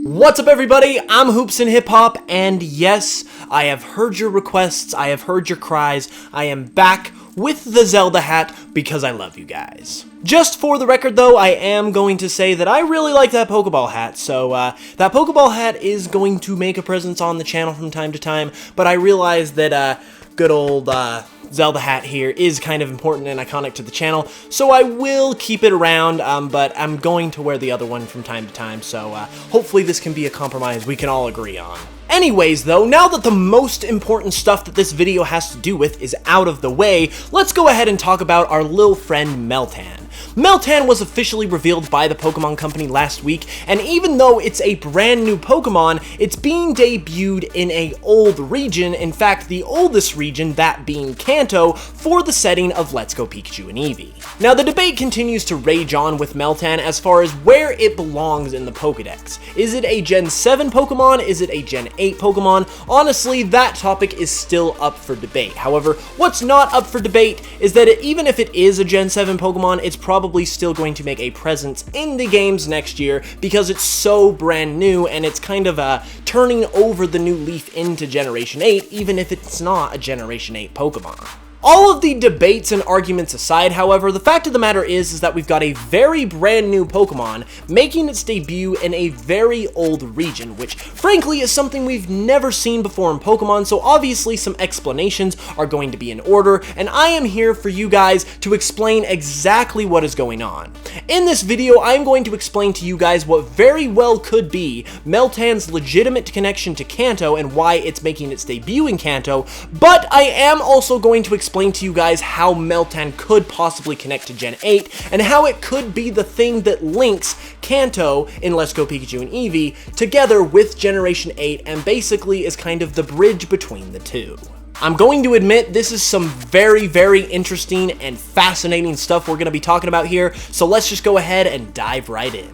What's up everybody, I'm HoopsandHipHop, and yes, I have heard your requests, I have heard your cries, I am back with the Zelda hat because I love you guys. Just for the record though, I am going to say that I really like that Pokeball hat, so that Pokeball hat is going to make a presence on the channel from time to time, but I realize that good old Zelda hat here is kind of important and iconic to the channel, so I will keep it around, but I'm going to wear the other one from time to time, so hopefully this can be a compromise we can all agree on. Anyways though, now that the most important stuff that this video has to do with is out of the way, let's go ahead and talk about our little friend Meltan. Meltan was officially revealed by the Pokemon Company last week, and even though it's a brand new Pokemon, it's being debuted in an old region, in fact the oldest region, that being Kanto, for the setting of Let's Go Pikachu and Eevee. Now the debate continues to rage on with Meltan as far as where it belongs in the Pokedex. Is it a Gen 7 Pokemon? Is it a Gen 8 Pokemon? Honestly, that topic is still up for debate. However, what's not up for debate is that even if it is a Gen 7 Pokemon, it's probably still going to make a presence in the games next year because it's so brand new and it's kind of turning over the new leaf into Generation 8, even if it's not a Generation 8 Pokemon. All of the debates and arguments aside, however, the fact of the matter is that we've got a very brand new Pokemon making its debut in a very old region, which frankly is something we've never seen before in Pokemon, so obviously some explanations are going to be in order, and I am here for you guys to explain exactly what is going on. In this video, I'm going to explain to you guys what very well could be Meltan's legitimate connection to Kanto and why it's making its debut in Kanto, but I am also going to explain to you guys how Meltan could possibly connect to Gen 8 and how it could be the thing that links Kanto in Let's Go Pikachu and Eevee together with Generation 8 and basically is kind of the bridge between the two. I'm going to admit this is some very, very interesting and fascinating stuff we're going to be talking about here, so let's just go ahead and dive right in.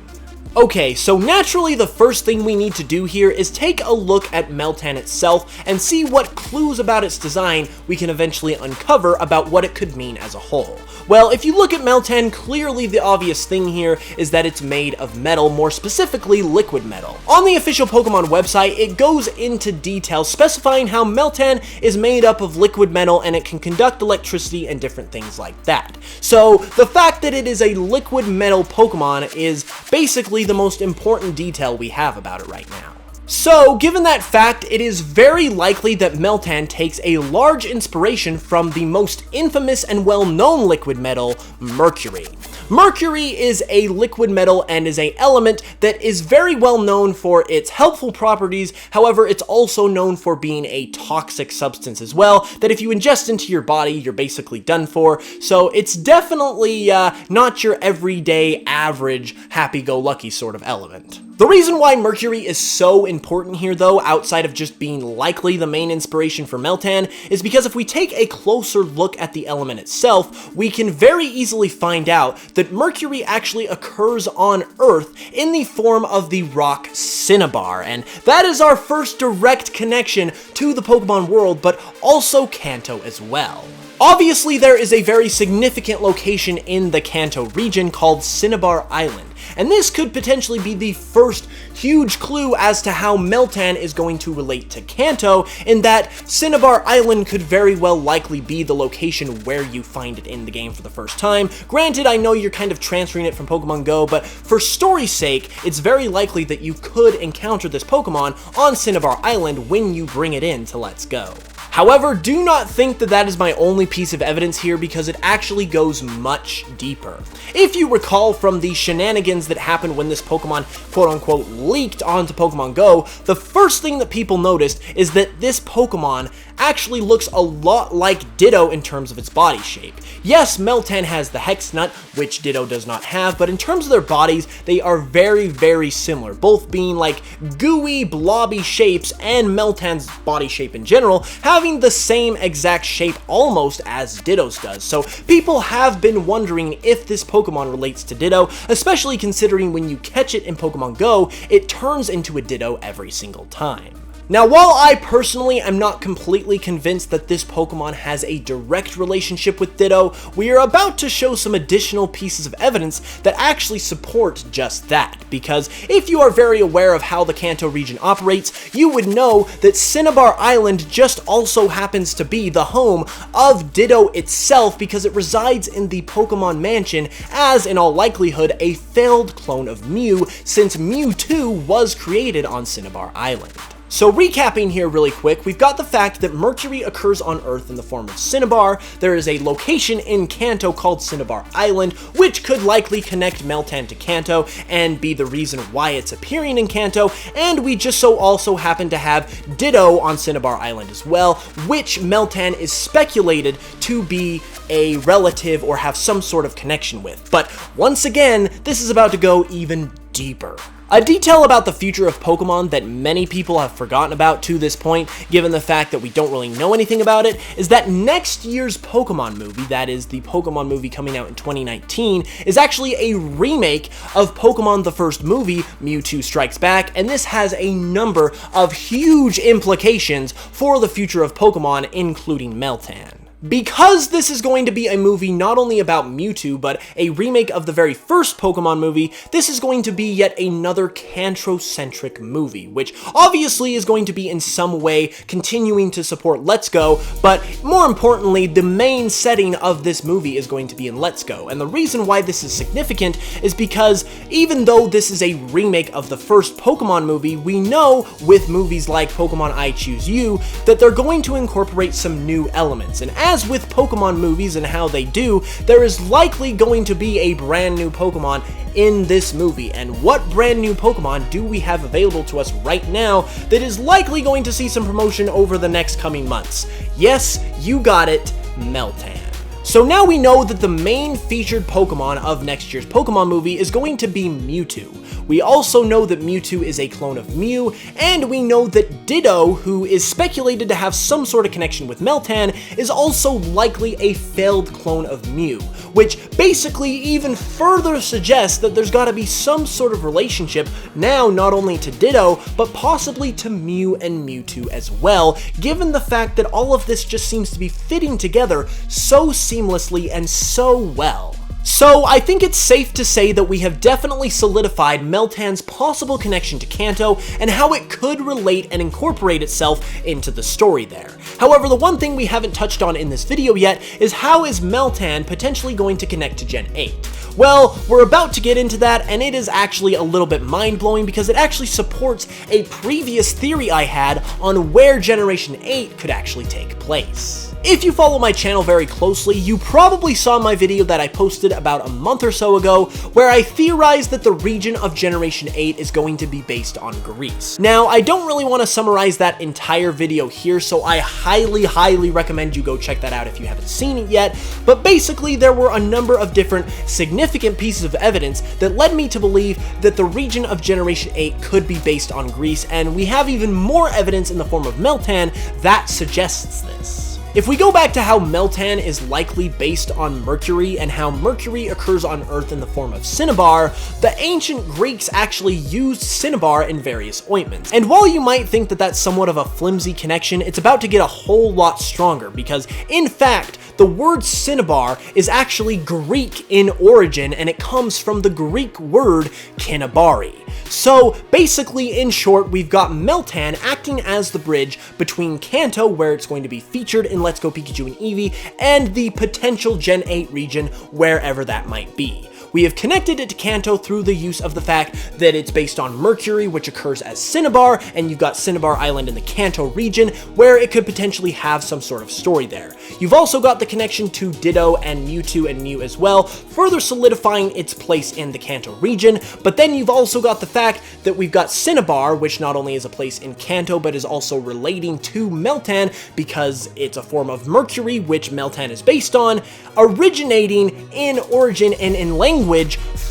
Okay, so naturally the first thing we need to do here is take a look at Meltan itself and see what clues about its design we can eventually uncover about what it could mean as a whole. Well, if you look at Meltan, clearly the obvious thing here is that it's made of metal, more specifically liquid metal. On the official Pokemon website, it goes into detail specifying how Meltan is made up of liquid metal and it can conduct electricity and different things like that. So the fact that it is a liquid metal Pokemon is basically the most important detail we have about it right now. So, given that fact, it is very likely that Meltan takes a large inspiration from the most infamous and well-known liquid metal, mercury. Mercury is a liquid metal and is an element that is very well known for its helpful properties, however, it's also known for being a toxic substance as well, that if you ingest into your body, you're basically done for, so it's definitely not your everyday, average, happy-go-lucky sort of element. The reason why mercury is so important here though, outside of just being likely the main inspiration for Meltan, is because if we take a closer look at the element itself, we can very easily find out that mercury actually occurs on Earth in the form of the rock Cinnabar, and that is our first direct connection to the Pokemon world, but also Kanto as well. Obviously, there is a very significant location in the Kanto region called Cinnabar Island, and this could potentially be the first huge clue as to how Meltan is going to relate to Kanto, in that Cinnabar Island could very well likely be the location where you find it in the game for the first time. Granted, I know you're kind of transferring it from Pokemon Go, but for story's sake, it's very likely that you could encounter this Pokemon on Cinnabar Island when you bring it in to Let's Go. However, do not think that that is my only piece of evidence here because it actually goes much deeper. If you recall from the shenanigans that happened when this Pokemon quote-unquote leaked onto Pokemon Go, the first thing that people noticed is that this Pokemon actually looks a lot like Ditto in terms of its body shape. Yes, Meltan has the Hex Nut, which Ditto does not have, but in terms of their bodies, they are very, very similar, both being like gooey, blobby shapes, and Meltan's body shape in general having the same exact shape almost as Ditto's does. So people have been wondering if this Pokemon relates to Ditto, especially considering when you catch it in Pokemon Go, it turns into a Ditto every single time. Now, while I personally am not completely convinced that this Pokemon has a direct relationship with Ditto, we are about to show some additional pieces of evidence that actually support just that, because if you are very aware of how the Kanto region operates, you would know that Cinnabar Island just also happens to be the home of Ditto itself because it resides in the Pokemon Mansion as, in all likelihood, a failed clone of Mew, since Mewtwo was created on Cinnabar Island. So recapping here really quick, we've got the fact that Mercury occurs on Earth in the form of Cinnabar, there is a location in Kanto called Cinnabar Island, which could likely connect Meltan to Kanto and be the reason why it's appearing in Kanto, and we just so also happen to have Ditto on Cinnabar Island as well, which Meltan is speculated to be a relative or have some sort of connection with. But once again, this is about to go even deeper. A detail about the future of Pokemon that many people have forgotten about to this point, given the fact that we don't really know anything about it, is that next year's Pokemon movie, that is the Pokemon movie coming out in 2019, is actually a remake of Pokemon the first movie, Mewtwo Strikes Back, and this has a number of huge implications for the future of Pokemon, including Meltan. Because this is going to be a movie not only about Mewtwo, but a remake of the very first Pokemon movie, this is going to be yet another Kanto-centric movie, which obviously is going to be in some way continuing to support Let's Go, but more importantly, the main setting of this movie is going to be in Let's Go. And the reason why this is significant is because even though this is a remake of the first Pokemon movie, we know with movies like Pokemon I Choose You that they're going to incorporate some new elements. And as with Pokemon movies and how they do, there is likely going to be a brand new Pokemon in this movie. And what brand new Pokemon do we have available to us right now that is likely going to see some promotion over the next coming months? Yes, you got it, Meltan. So now we know that the main featured Pokemon of next year's Pokemon movie is going to be Mewtwo. We also know that Mewtwo is a clone of Mew, and we know that Ditto, who is speculated to have some sort of connection with Meltan, is also likely a failed clone of Mew, which basically even further suggests that there's gotta be some sort of relationship now not only to Ditto, but possibly to Mew and Mewtwo as well, given the fact that all of this just seems to be fitting together so seamlessly and so well. So I think it's safe to say that we have definitely solidified Meltan's possible connection to Kanto and how it could relate and incorporate itself into the story there. However, the one thing we haven't touched on in this video yet is how is Meltan potentially going to connect to Gen 8? Well, we're about to get into that, and it is actually a little bit mind-blowing because it actually supports a previous theory I had on where Generation 8 could actually take place. If you follow my channel very closely, you probably saw my video that I posted about a month or so ago, where I theorized that the region of Generation 8 is going to be based on Greece. Now, I don't really want to summarize that entire video here, so I highly recommend you go check that out if you haven't seen it yet, but basically there were a number of different significant pieces of evidence that led me to believe that the region of Generation 8 could be based on Greece, and we have even more evidence in the form of Meltan that suggests this. If we go back to how Meltan is likely based on Mercury and how Mercury occurs on Earth in the form of Cinnabar, the ancient Greeks actually used Cinnabar in various ointments. And while you might think that that's somewhat of a flimsy connection, it's about to get a whole lot stronger because, in fact, the word Cinnabar is actually Greek in origin, and it comes from the Greek word kinnabari. So basically, in short, we've got Meltan acting as the bridge between Kanto, where it's going to be featured in Let's Go Pikachu and Eevee, and the potential Gen 8 region, wherever that might be. We have connected it to Kanto through the use of the fact that it's based on Mercury, which occurs as Cinnabar, and you've got Cinnabar Island in the Kanto region, where it could potentially have some sort of story there. You've also got the connection to Ditto and Mewtwo and Mew as well, further solidifying its place in the Kanto region, but then you've also got the fact that we've got Cinnabar, which not only is a place in Kanto, but is also relating to Meltan, because it's a form of Mercury, which Meltan is based on, originating in origin and in language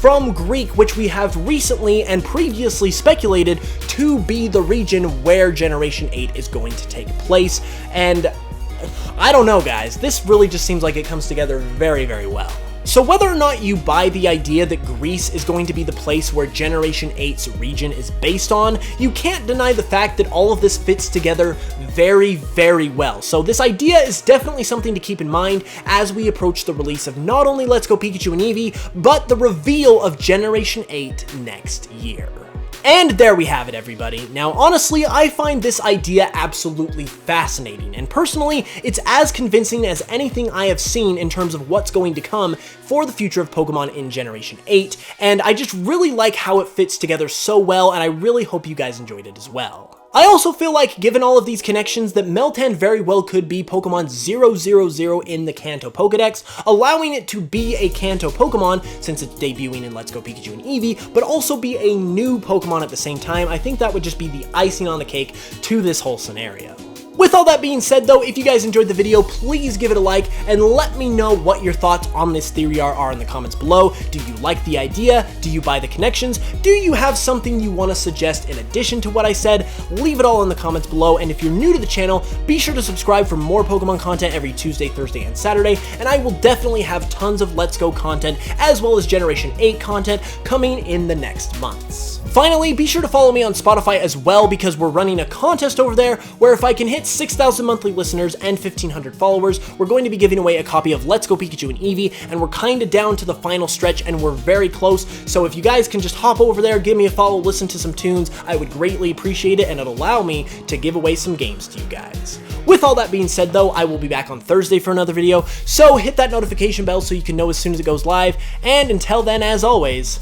from Greek, which we have recently and previously speculated to be the region where Generation 8 is going to take place. And I don't know, guys, this really just seems like it comes together very well. So whether or not you buy the idea that Greece is going to be the place where Generation 8's region is based on, you can't deny the fact that all of this fits together very, very well. So this idea is definitely something to keep in mind as we approach the release of not only Let's Go Pikachu and Eevee, but the reveal of Generation 8 next year. And there we have it, everybody. Now, honestly, I find this idea absolutely fascinating, and personally, it's as convincing as anything I have seen in terms of what's going to come for the future of Pokemon in Generation 8, and I just really like how it fits together so well, and I really hope you guys enjoyed it as well. I also feel like, given all of these connections, that Meltan very well could be Pokemon 000 in the Kanto Pokedex, allowing it to be a Kanto Pokemon since it's debuting in Let's Go Pikachu and Eevee, but also be a new Pokemon at the same time. I think that would just be the icing on the cake to this whole scenario. With all that being said though, if you guys enjoyed the video, please give it a like and let me know what your thoughts on this theory are in the comments below. Do you like the idea? Do you buy the connections? Do you have something you want to suggest in addition to what I said? Leave it all in the comments below, and if you're new to the channel, be sure to subscribe for more Pokemon content every Tuesday, Thursday, and Saturday, and I will definitely have tons of Let's Go content as well as Generation 8 content coming in the next months. Finally, be sure to follow me on Spotify as well, because we're running a contest over there where if I can hit 6,000 monthly listeners and 1,500 followers, we're going to be giving away a copy of Let's Go Pikachu and Eevee, and we're kind of down to the final stretch and we're very close, so if you guys can just hop over there, give me a follow, listen to some tunes, I would greatly appreciate it, and it'll allow me to give away some games to you guys. With all that being said though, I will be back on Thursday for another video, so hit that notification bell so you can know as soon as it goes live, and until then, as always,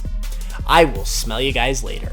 I will smell you guys later.